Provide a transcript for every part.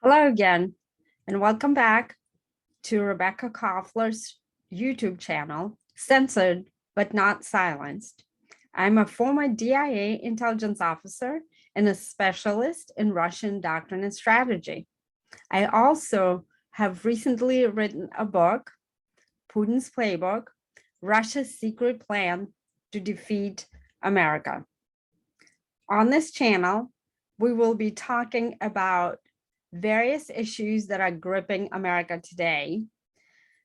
Hello again, and welcome back to Rebekah Koffler's YouTube channel, Censored but Not Silenced. I'm a former DIA intelligence officer and a specialist in Russian doctrine and strategy. I also have recently written a book, Putin's Playbook, Russia's Secret Plan to Defeat America. On this channel, we will be talking about various issues that are gripping America today,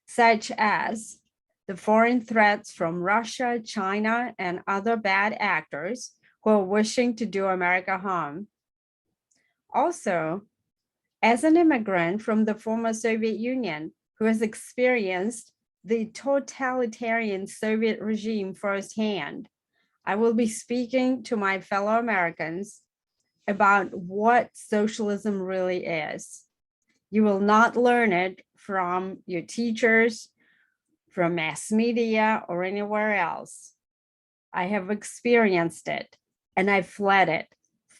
such as the foreign threats from Russia, China, and other bad actors who are wishing to do America harm. Also, as an immigrant from the former Soviet Union who has experienced the totalitarian Soviet regime firsthand, I will be speaking to my fellow Americans about what socialism really is. You will not learn it from your teachers, from mass media, or anywhere else. I have experienced it, and I fled it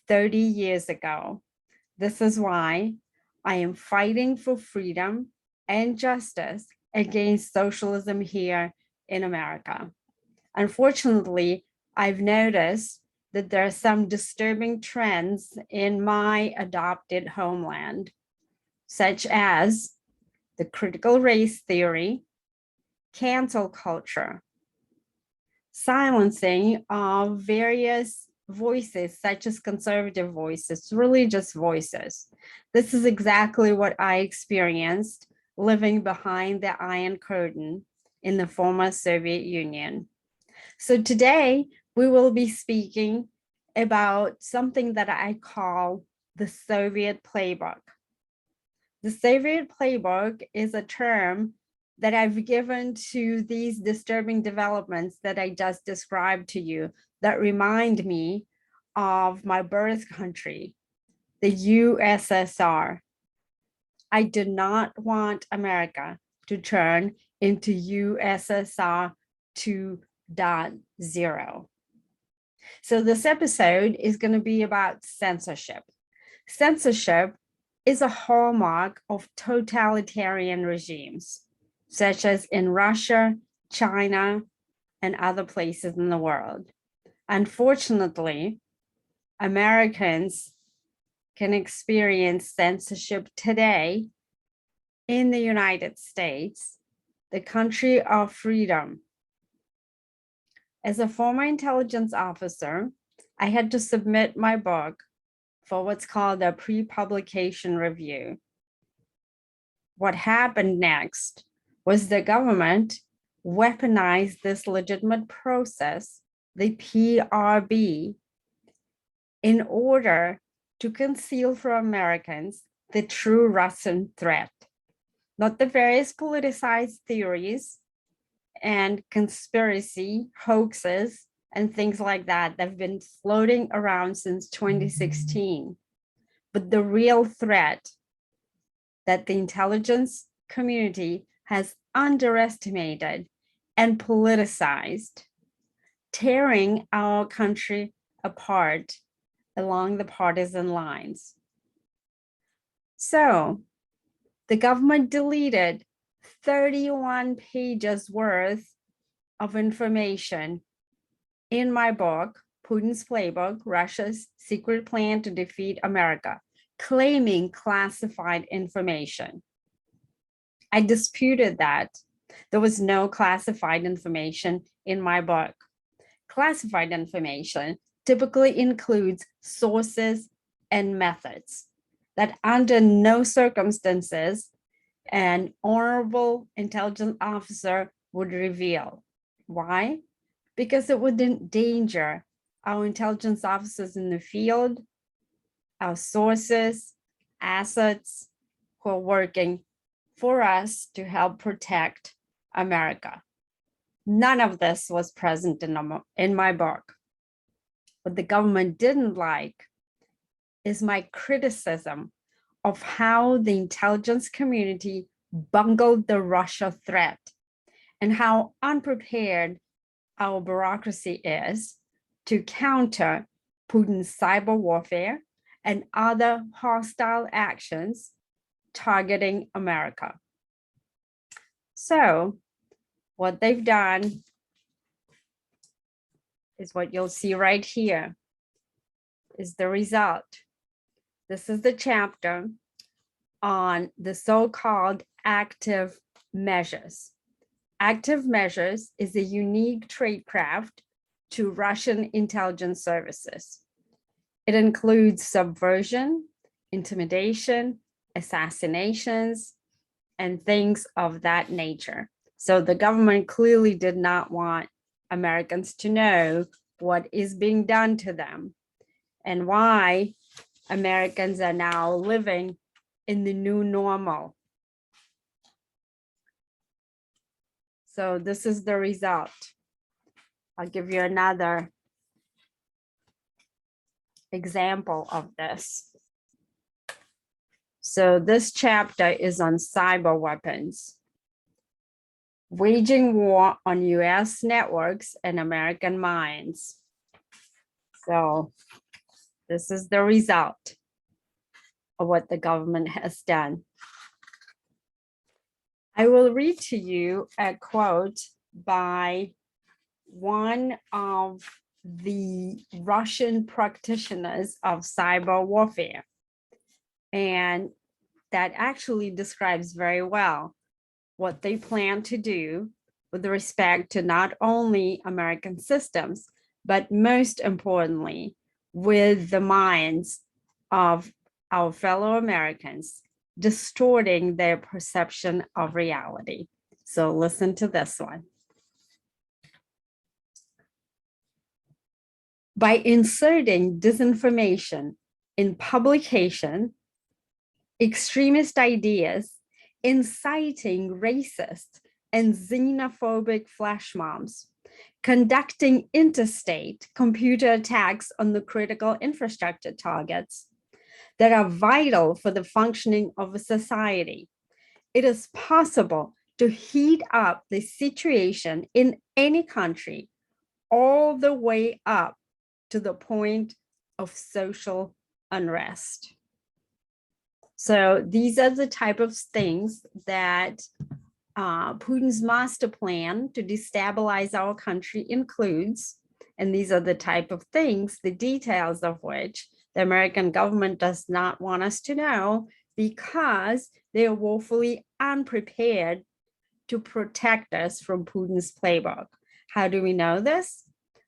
30 years ago. This is why I am fighting for freedom and justice against socialism here in America. Unfortunately, I've noticed that there are some disturbing trends in my adopted homeland, such as the critical race theory, cancel culture, silencing of various voices, such as conservative voices, religious voices. This is exactly what I experienced living behind the Iron Curtain in the former Soviet Union. So today, we will be speaking about something that I call the Soviet playbook. The Soviet playbook is a term that I've given to these disturbing developments that I just described to you that remind me of my birth country, the USSR. I do not want America to turn into USSR 2.0. So this episode is going to be about censorship. Censorship is a hallmark of totalitarian regimes, such as in Russia, China, and other places in the world. Unfortunately, Americans can experience censorship today in the United States, the country of freedom. As a former intelligence officer, I had to submit my book for what's called a pre-publication review. What happened next was the government weaponized this legitimate process, the PRB, in order to conceal from Americans the true Russian threat, not the various politicized theories and conspiracy hoaxes and things like that that have been floating around since 2016, but the real threat that the intelligence community has underestimated and politicized, tearing our country apart along the partisan lines. So the government deleted 31 pages worth of information in my book, Putin's Playbook, Russia's Secret Plan to Defeat America, claiming classified information. I disputed that. There was no classified information in my book. Classified information typically includes sources and methods that under no circumstances an honorable intelligence officer would reveal. Why? Because it would endanger our intelligence officers in the field, our sources, assets who are working for us to help protect America. None of this was present in my book. What the government didn't like is my criticism of how the intelligence community bungled the Russia threat and how unprepared our bureaucracy is to counter Putin's cyber warfare and other hostile actions targeting America. So what they've done is what you'll see right here is the result. This is the chapter on the so-called active measures. Active measures is a unique tradecraft to Russian intelligence services. It includes subversion, intimidation, assassinations, and things of that nature. So the government clearly did not want Americans to know what is being done to them and why Americans are now living in the new normal. So this is the result. I'll give you another example of this. So this chapter is on cyber weapons, waging war on US networks and American minds. So this is the result of what the government has done. I will read to you a quote by one of the Russian practitioners of cyber warfare. And that actually describes very well what they plan to do with respect to not only American systems, but most importantly, with the minds of our fellow Americans, distorting their perception of reality. So listen to this one. By inserting disinformation in publication, extremist ideas, inciting racist and xenophobic flash mobs, conducting interstate computer attacks on the critical infrastructure targets that are vital for the functioning of a society, it is possible to heat up the situation in any country all the way up to the point of social unrest. So these are the type of things that Putin's master plan to destabilize our country includes. And these are the type of things, the details of which the American government does not want us to know because they are woefully unprepared to protect us from Putin's playbook. How do we know this?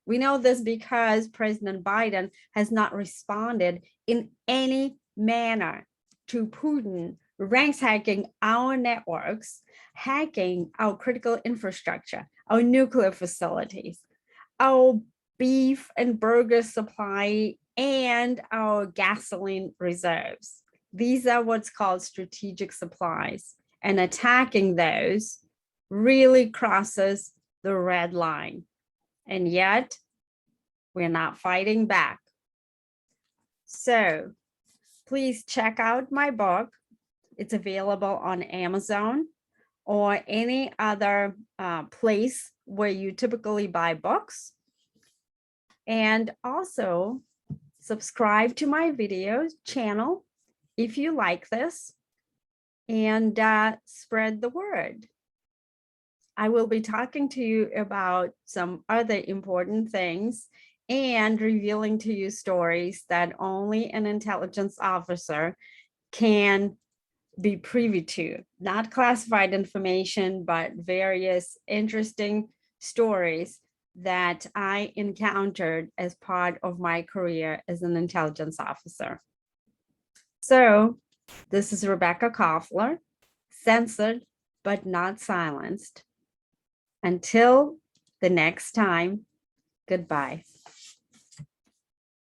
We know this because President Biden has not responded in any manner to Putin ransacking our networks, hacking our critical infrastructure, our nuclear facilities, our beef and burger supply, and our gasoline reserves. These are what's called strategic supplies, and attacking those really crosses the red line. And yet, we're not fighting back. So please check out my book. It's available on Amazon or any other place where you typically buy books. And also subscribe to my video channel if you like this, and spread the word. I will be talking to you about some other important things and revealing to you stories that only an intelligence officer can be privy to. Not classified information, but various interesting stories that I encountered as part of my career as an intelligence officer. So this is Rebekah Koffler, censored but not silenced. Until the next time, goodbye.